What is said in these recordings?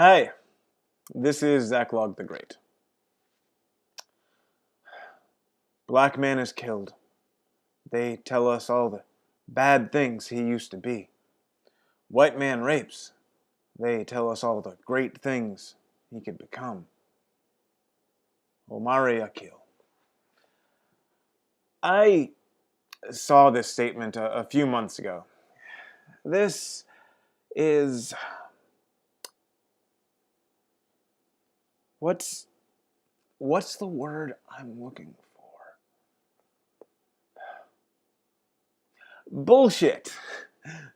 Hi, this is Zach Log the Great. Black man is killed. They tell us all the bad things he used to be. White man rapes. They tell us all the great things he could become. Omari Akil. I saw this statement a few months ago. This is... What's the word I'm looking for? Bullshit.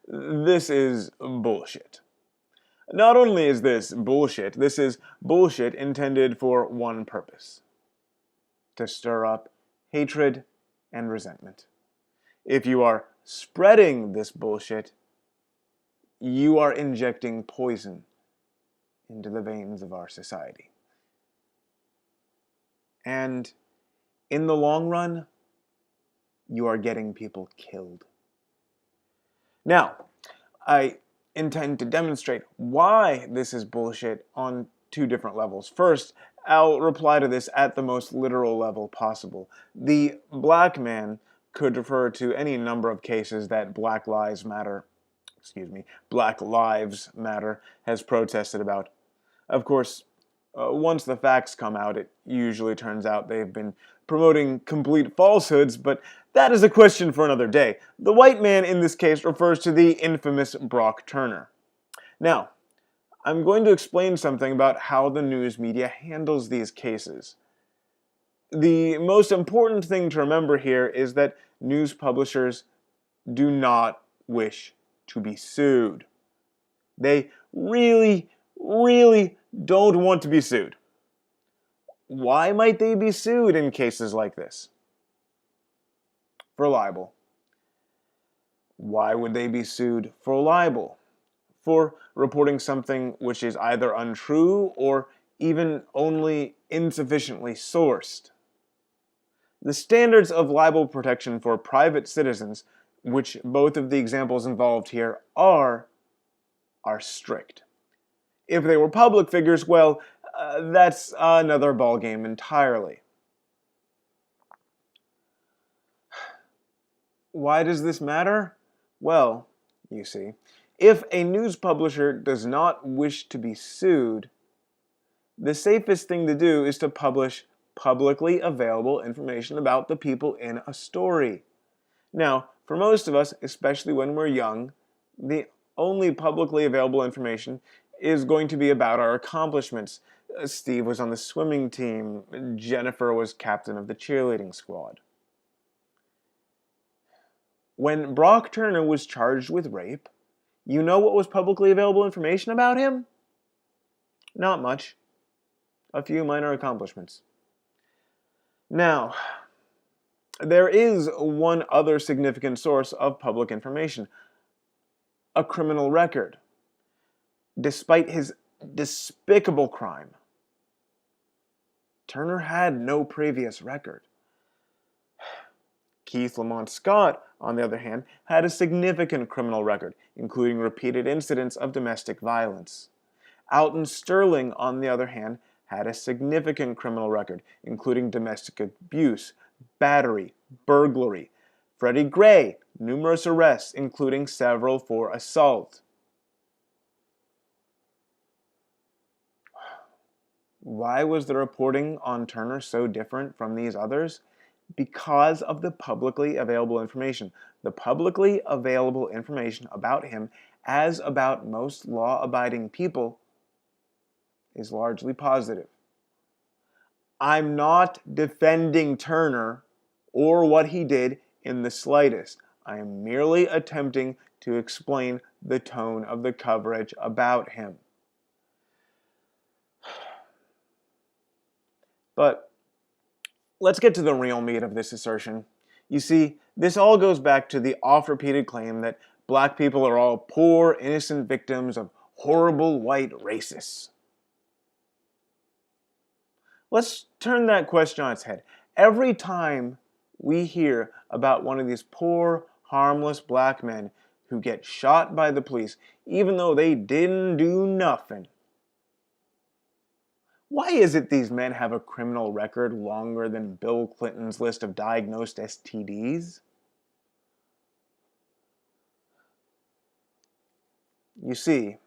This is bullshit. Not only is this is bullshit intended for one purpose: to stir up hatred and resentment. If you are spreading this bullshit, you are injecting poison into the veins of our society. And in the long run, you are getting people killed. Now, I intend to demonstrate why this is bullshit on two different levels. First, I'll reply to this at the most literal level possible. The black man could refer to any number of cases that Black Lives Matter has protested about. Of course, once the facts come out, it usually turns out they've been promoting complete falsehoods, but that is a question for another day. The white man in this case refers to the infamous Brock Turner. Now, I'm going to explain something about how the news media handles these cases. The most important thing to remember here is that news publishers do not wish to be sued. They really don't want to be sued. Why might they be sued in cases like this? For libel. Why would they be sued for libel? For reporting something which is either untrue or even only insufficiently sourced. The standards of libel protection for private citizens, which both of the examples involved here are strict. If they were public figures, well, that's another ballgame entirely. Why does this matter? Well, you see, if a news publisher does not wish to be sued, the safest thing to do is to publish publicly available information about the people in a story. Now, for most of us, especially when we're young, the only publicly available information is going to be about our accomplishments. Steve was on the swimming team. Jennifer was captain of the cheerleading squad. When Brock Turner was charged with rape, you know what was publicly available information about him? Not much. A few minor accomplishments. Now, there is one other significant source of public information: a criminal record. Despite his despicable crime, Turner had no previous record. Keith Lamont Scott, on the other hand, had a significant criminal record, including repeated incidents of domestic violence. Alton Sterling, on the other hand, had a significant criminal record, including domestic abuse, battery, burglary. Freddie Gray, numerous arrests, including several for assault. Why was the reporting on Turner so different from these others? Because of the publicly available information. The publicly available information about him, as about most law-abiding people, is largely positive. I'm not defending Turner or what he did in the slightest. I am merely attempting to explain the tone of the coverage about him. But let's get to the real meat of this assertion. You see, this all goes back to the oft-repeated claim that black people are all poor, innocent victims of horrible white racists. Let's turn that question on its head. Every time we hear about one of these poor, harmless black men who get shot by the police, even though they didn't do nothing, Why is it these men have a criminal record longer than Bill Clinton's list of diagnosed STDs? You see,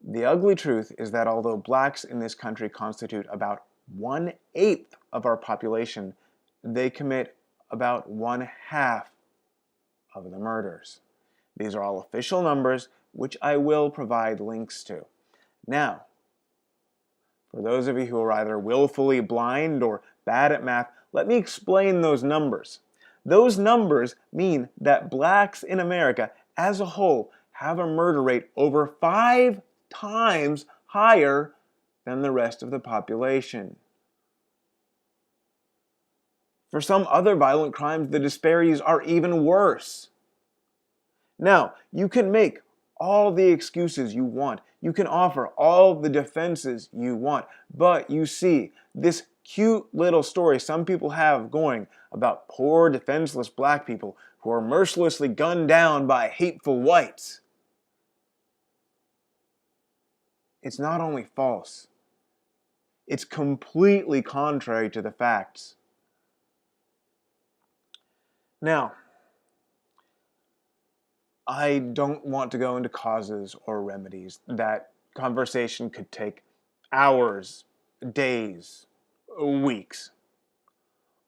the ugly truth is that although blacks in this country constitute about 1/8 of our population, they commit about 1/2 of the murders. These are all official numbers, which I will provide links to. Now, for those of you who are either willfully blind or bad at math, let me explain those numbers. Those numbers mean that blacks in America as a whole have a murder rate over 5 times higher than the rest of the population. For some other violent crimes, the disparities are even worse. Now, you can make all the excuses you want. You can offer all the defenses you want. But you see, this cute little story some people have going about poor defenseless black people who are mercilessly gunned down by hateful whites. It's not only false, it's completely contrary to the facts. Now, I don't want to go into causes or remedies. That conversation could take hours, days, weeks.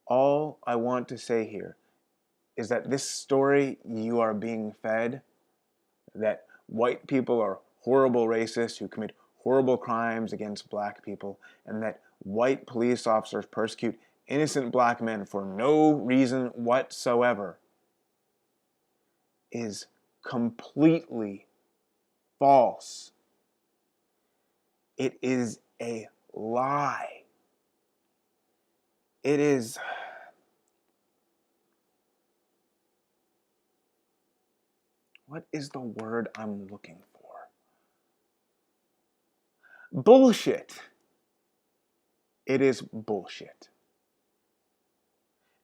All I want to say here is that this story you are being fed, that white people are horrible racists who commit horrible crimes against black people, and that white police officers persecute innocent black men for no reason whatsoever, is completely false. It is a lie. It is... What is the word I'm looking for? Bullshit. It is bullshit.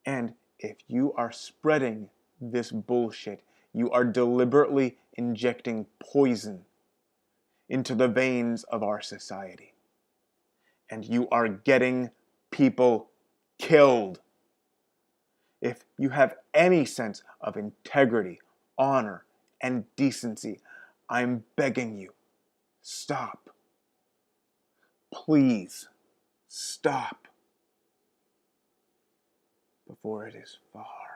And if you are spreading this bullshit, you are deliberately injecting poison into the veins of our society. And you are getting people killed. If you have any sense of integrity, honor, and decency, I'm begging you, stop. Please, stop before it is far